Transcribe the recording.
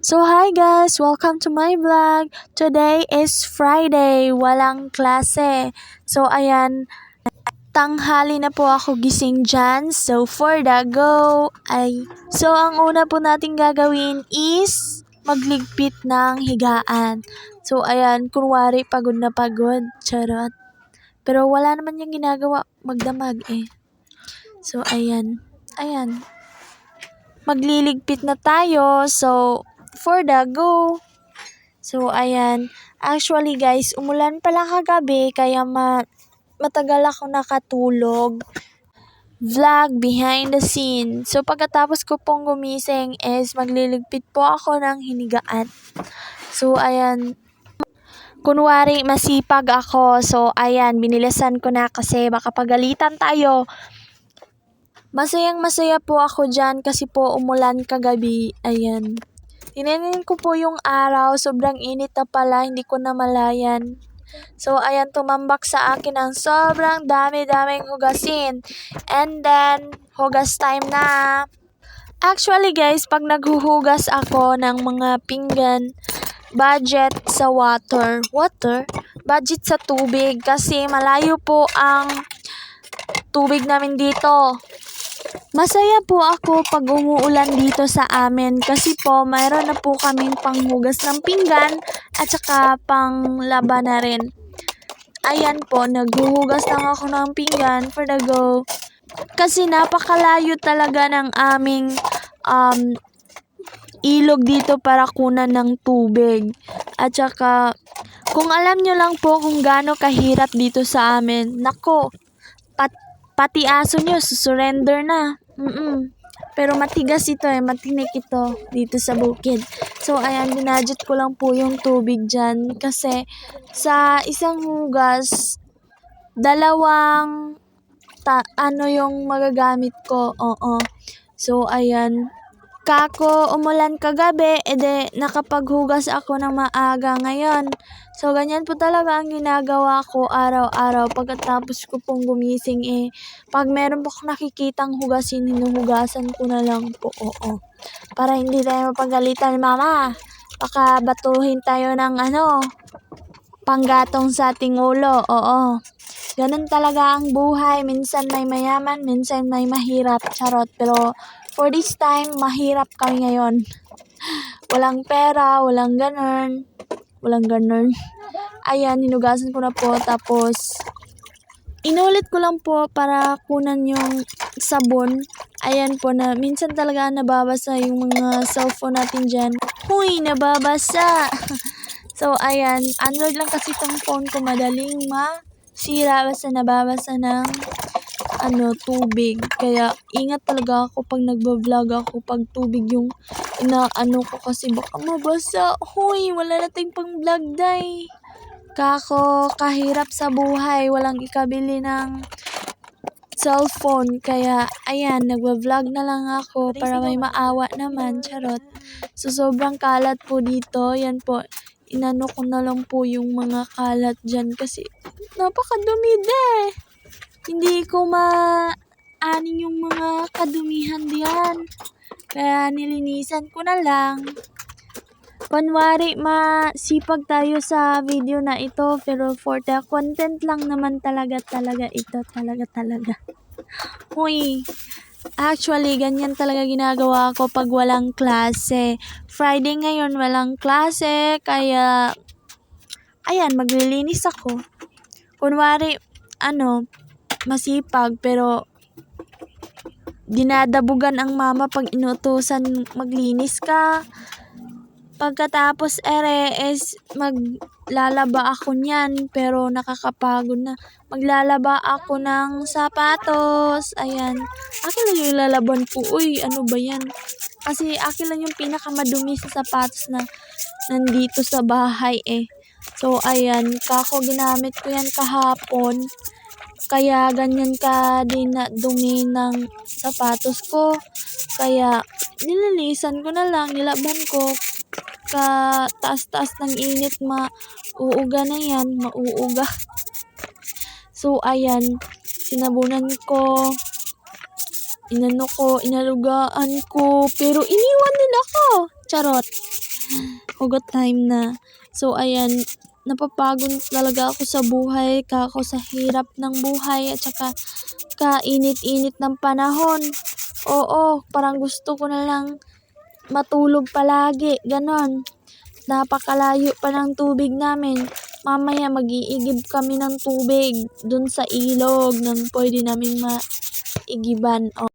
So hi guys, welcome to my vlog. Today is Friday, walang klase. So ayan, tanghali na po ako gising dyan. So for the go, ang una po natin gagawin is magligpit ng higaan. So ayan, kunwari pagod na pagod, charot. Pero wala naman yung ginagawa, magdamag eh. So ayan, magliligpit na tayo. So for the go. So, ayan. Actually, guys, umulan pala kagabi, kaya matagal ako nakatulog. Vlog behind the scene. So, pagkatapos ko pong gumising is magliligpit po ako ng hinigaan. So, ayan. Kunwari, masipag ako. So, ayan, binilisan ko na kasi baka pagalitan tayo. Masayang masaya po ako dyan kasi po umulan kagabi. Ayan. Tinanin ko po yung araw, sobrang init na pala, hindi ko namalayan. So, ayan, tumambak sa akin ang sobrang dami-daming hugasin. And then, hugas time na. Actually guys, pag naghuhugas ako ng mga pinggan, budget sa budget sa tubig kasi malayo po ang tubig namin dito. Masaya po ako pag umuulan dito sa amin kasi po mayroon na po kaming panghugas ng pinggan at saka panglaba na rin. Ayan po, naghuhugas lang ako ng pinggan for the go. Kasi napakalayo talaga ng aming ilog dito para kunan ng tubig. At saka, kung alam nyo lang po kung gaano kahirap dito sa amin, nako, pati aso nyo, susurrender na. Pero matigas ito matinik ito dito sa bukid. So, ayan, dinadjut ko lang po yung tubig dyan. Kasi, sa isang hugas, dalawang, yung magagamit ko. Oo. So, ayan. Kako umulan kagabi, ede nakapaghugas ako ng maaga ngayon. So, ganyan po talaga ang ginagawa ko araw-araw pagkatapos ko pong gumising Pag meron po akong nakikitang hugasin, hinuhugasan ko na lang po, oo. Para hindi tayo mapagalitan, mama. Baka batuhin tayo ng panggatong sa ating ulo, oo. Ganun talaga ang buhay, minsan may mayaman, minsan may mahirap, charot. Pero, for this time, mahirap kami ngayon. Walang pera, walang ganun. Ayan, hinugasan ko na po. Tapos, inulit ko lang po para kunan yung sabon. Ayan po na, minsan talaga nababasa yung mga cellphone natin dyan. Huy, nababasa! So, ayan, Android lang kasi itong phone ko, madaling masira basta nababasa ng tubig. Kaya ingat talaga ako pag nagba-vlog ako pag tubig yung ko kasi baka mabasa. Hoy, wala nating pang vlog day. Kako, kahirap sa buhay, walang ikabili ng cellphone. Kaya ayan, nagba-vlog na lang ako para may maawa naman, charot. So, sobrang kalat po dito. Yan po, inano ko na lang po yung mga kalat dyan kasi napakadumi Hindi ko maanin yung mga kadumihan diyan. Kaya nilinisan ko na lang. Kunwari masipag tayo sa video na ito, pero for the content lang naman talaga ito. Talaga. Uy, actually ganyan talaga ginagawa ko pag walang klase. Friday ngayon walang klase, kaya ayan, maglilinis ako. Kunwari, masipag pero dinadabugan ang mama pag inutusan maglinis ka. Pagkatapos is maglalaba ako niyan pero nakakapagod na. Maglalaba ako ng sapatos. Ayan. Akin lang yung lalaban ko. Uy, ano ba yan? Kasi akin lang yung pinakamadumi sa sapatos na nandito sa bahay So, ayan. Kako ginamit ko yan kahapon. Kaya ganyan ka din na dumi ng sapatos ko. Kaya nililisan ko na lang, nilaban ko. Taas-taas ng init, mauuga na yan, mauuga. So, ayan, sinabunan ko, inalugaan ko, pero iniwan nila ko. Charot. hugot time na. So ayan, napapagod talaga ako sa buhay, kako sa hirap ng buhay at saka kainit-init ng panahon. Oo, parang gusto ko na lang matulog palagi, ganon. Napakalayo pa ng tubig namin. Mamaya mag-iigib kami ng tubig dun sa ilog nang pwede naming maigiban.